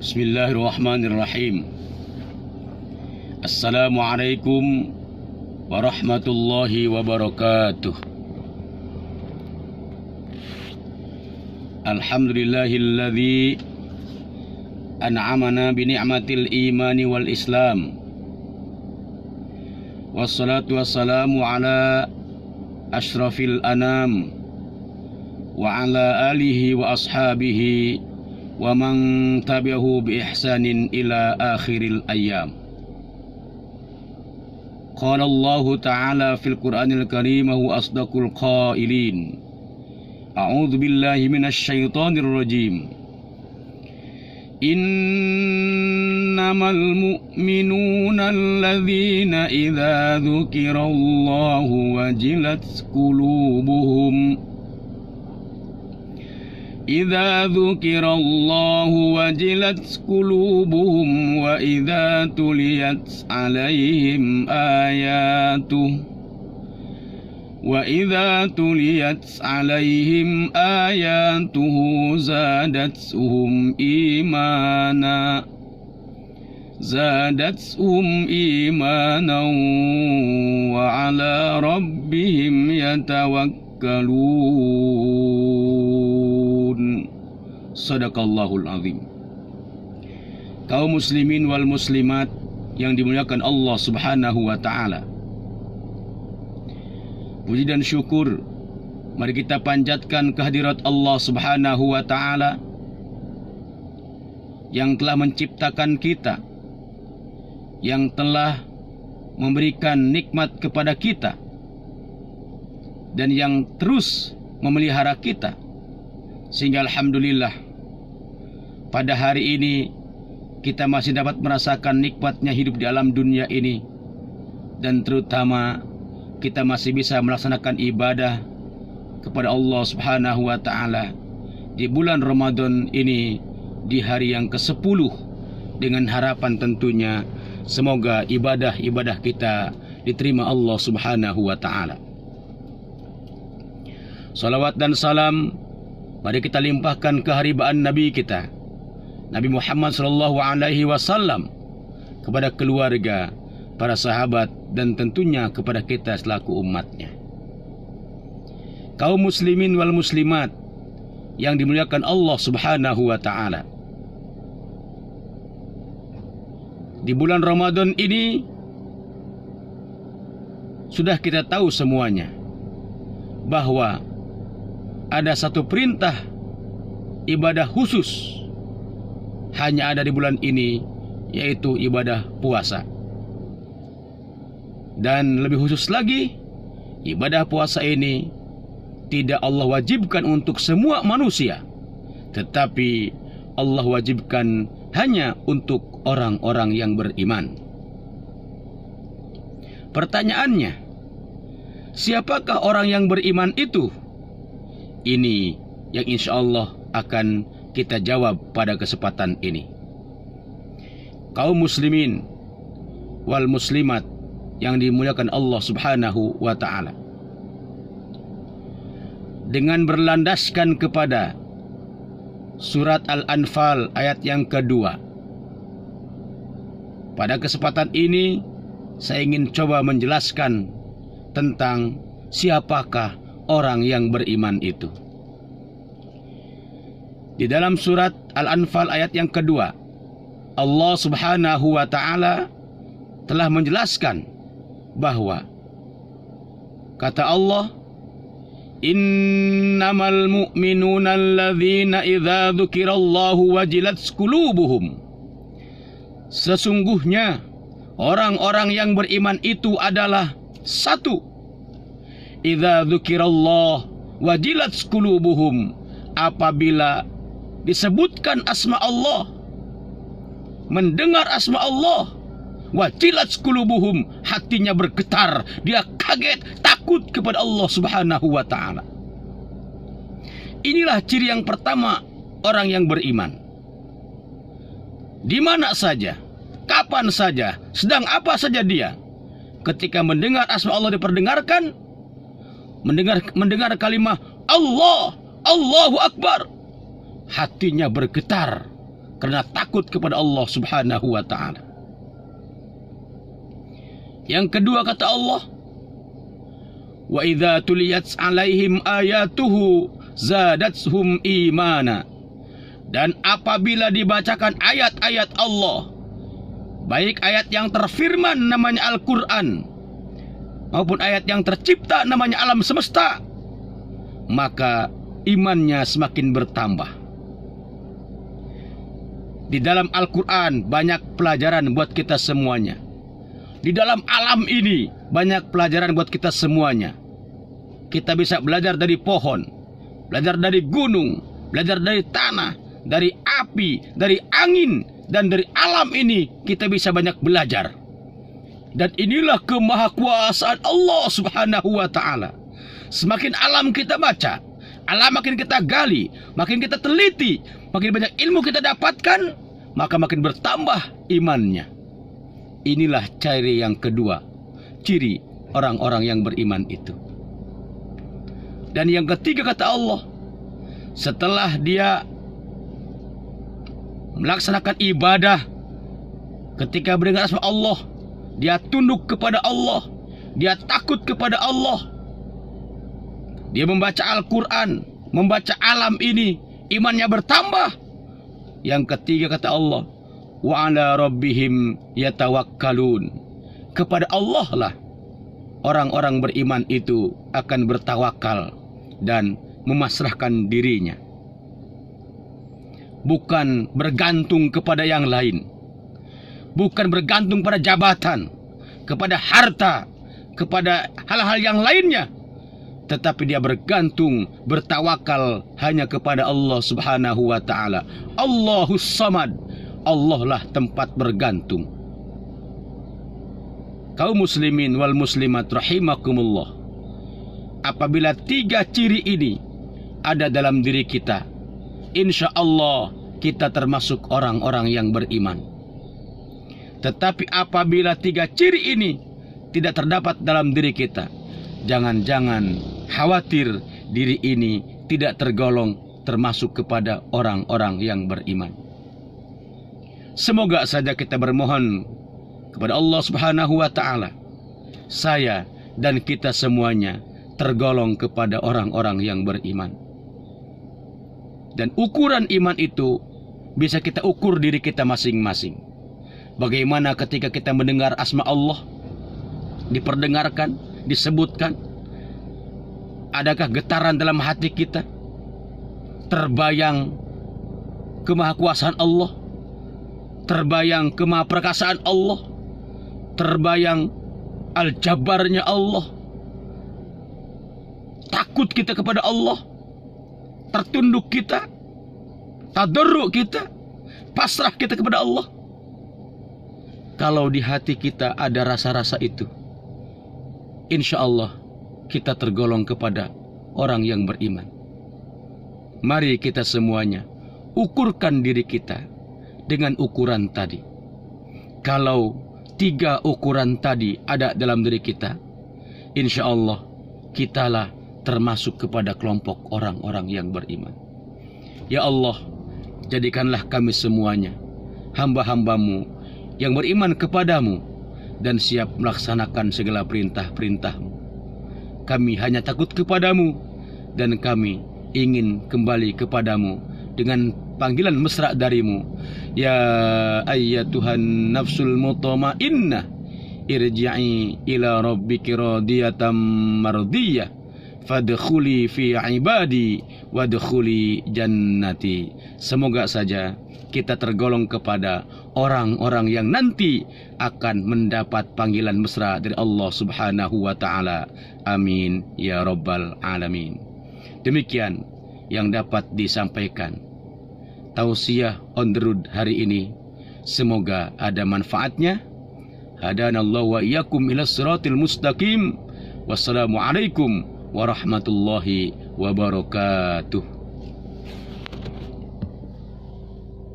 Bismillahirrahmanirrahim. Assalamualaikum warahmatullahi wabarakatuh. Alhamdulillahilladzi an'amana bi ni'matil imani wal islam. Wassalatu wassalamu ala asyrafil anam wa ala alihi wa ashabihi wa man tabi'ahu bi ihsanin ila akhiril ayyam. Qala Allah Ta'ala fil Qur'anil Karim wa asdaqul qailin. A'udzu billahi minasy syaithanir rajim. Innamal mu'minuna alladzina idza dzukirallahu wajilat qulubuhum إذا ذكر الله وجلت قلوبهم وإذا تليت عليهم آياته زادتهم إيمانا وعلى ربهم يتوكلون. Sadaqallahul azim. Kaum muslimin wal muslimat yang dimuliakan Allah Subhanahu wa taala. Puji dan syukur mari kita panjatkan kehadirat Allah Subhanahu wa taala yang telah menciptakan kita, yang telah memberikan nikmat kepada kita, dan yang terus memelihara kita, sehingga alhamdulillah pada hari ini kita masih dapat merasakan nikmatnya hidup di alam dunia ini, dan terutama kita masih bisa melaksanakan ibadah kepada Allah Subhanahu wa taala di bulan Ramadan ini, di hari yang ke-10, dengan harapan tentunya semoga ibadah-ibadah kita diterima Allah Subhanahu wa taala. Salawat dan salam mari kita limpahkan keharibaan Nabi kita, Nabi Muhammad SAW, kepada keluarga, para sahabat, dan tentunya kepada kita selaku umatnya. Kaum muslimin wal muslimat yang dimuliakan Allah Subhanahu wa ta'ala, di bulan Ramadan ini sudah kita tahu semuanya bahwa ada satu perintah ibadah khusus hanya ada di bulan ini, yaitu ibadah puasa. Dan lebih khusus lagi, ibadah puasa ini tidak Allah wajibkan untuk semua manusia, tetapi Allah wajibkan hanya untuk orang-orang yang beriman. Pertanyaannya, siapakah orang yang beriman itu? Ini yang insya Allah akan kita jawab pada kesempatan ini. Kaum muslimin wal muslimat yang dimuliakan Allah Subhanahu wa ta'ala, dengan berlandaskan kepada surat Al-Anfal ayat yang kedua, pada kesempatan ini saya ingin coba menjelaskan tentang siapakah orang yang beriman itu. Di dalam surat Al-Anfal ayat yang kedua, Allah Subhanahu wa ta'ala telah menjelaskan bahwa kata Allah, innamal mu'minuna alladzina idza dzukirallahu wajilat qulubuhum. Sesungguhnya orang-orang yang beriman itu adalah satu, idza dzukirallah wajilat qulubuhum, apabila disebutkan asma Allah, mendengar asma Allah, wajilat qulubuhum, hatinya bergetar, dia kaget, takut kepada Allah Subhanahu wa ta'ala. Inilah ciri yang pertama orang yang beriman. Di mana saja, kapan saja, sedang apa saja dia, ketika mendengar asma Allah diperdengarkan, mendengar kalimat Allah, Allahu Akbar, hatinya bergetar, karena takut kepada Allah Subhanahu wa ta'ala. Yang kedua kata Allah, wa idza tuliyat alaihim ayatuhu zadatuhum imana. Dan apabila dibacakan ayat-ayat Allah, baik ayat yang terfirman namanya Al-Quran maupun ayat yang tercipta namanya alam semesta, maka imannya semakin bertambah. Di dalam Al-Quran banyak pelajaran buat kita semuanya. Di dalam alam ini banyak pelajaran buat kita semuanya. Kita bisa belajar dari pohon, belajar dari gunung, belajar dari tanah, dari api, dari angin, dan dari alam ini kita bisa banyak belajar. Dan inilah kemahakuasaan Allah Subhanahu wa ta'ala. Semakin alam kita baca, alam makin kita gali, makin kita teliti, makin banyak ilmu kita dapatkan, maka makin bertambah imannya. Inilah ciri yang kedua, ciri orang-orang yang beriman itu. Dan yang ketiga kata Allah, setelah dia melaksanakan ibadah, ketika mendengar asma Allah, dia tunduk kepada Allah, dia takut kepada Allah, dia membaca Al-Quran, membaca alam ini, imannya bertambah. Yang ketiga kata Allah, wa ala rabbihim yatawakkalun. Kepada Allah lah orang-orang beriman itu akan bertawakal dan memasrahkan dirinya, bukan bergantung kepada yang lain, bukan bergantung pada jabatan, kepada harta, kepada hal-hal yang lainnya, tetapi dia bergantung, bertawakal hanya kepada Allah Subhanahu wa ta'ala. Allahus Samad, Allah lah tempat bergantung. Kaum muslimin wal muslimat rahimakumullah, apabila tiga ciri ini ada dalam diri kita, insya Allah kita termasuk orang-orang yang beriman. Tetapi apabila tiga ciri ini tidak terdapat dalam diri kita, jangan-jangan khawatir diri ini tidak tergolong termasuk kepada orang-orang yang beriman. Semoga saja kita bermohon kepada Allah Subhanahu wa ta'ala, saya dan kita semuanya tergolong kepada orang-orang yang beriman. Dan ukuran iman itu bisa kita ukur diri kita masing-masing. Bagaimana ketika kita mendengar asma Allah, diperdengarkan, disebutkan, adakah getaran dalam hati kita? Terbayang kemahakuasaan Allah, terbayang kemahaperkasaan Allah, terbayang al-jabarnya Allah, takut kita kepada Allah, tertunduk kita, tadarruk kita, pasrah kita kepada Allah. Kalau di hati kita ada rasa-rasa itu, insya Allah kita tergolong kepada orang yang beriman. Mari kita semuanya ukurkan diri kita dengan ukuran tadi. Kalau tiga ukuran tadi ada dalam diri kita, insya Allah kitalah termasuk kepada kelompok orang-orang yang beriman. Ya Allah, jadikanlah kami semuanya hamba-hambamu yang beriman kepadamu dan siap melaksanakan segala perintah-perintahmu. Kami hanya takut kepadamu dan kami ingin kembali kepadamu dengan panggilan mesra darimu. Ya ayyatuhan nafsul mutmainnah, irji'i ila rabbiki radiyatan mardiyah, fadkhuli fi ibadi wadkhuli jannati. Semoga saja kita tergolong kepada orang-orang yang nanti akan mendapat panggilan mesra dari Allah Subhanahu wa ta'ala. Amin ya rabbal alamin. Demikian yang dapat disampaikan tausiah on the road hari ini. Semoga ada manfaatnya. Hadanallahu wa iyyakum ila siratil mustaqim. Wassalamualaikum warahmatullahi wabarakatuh.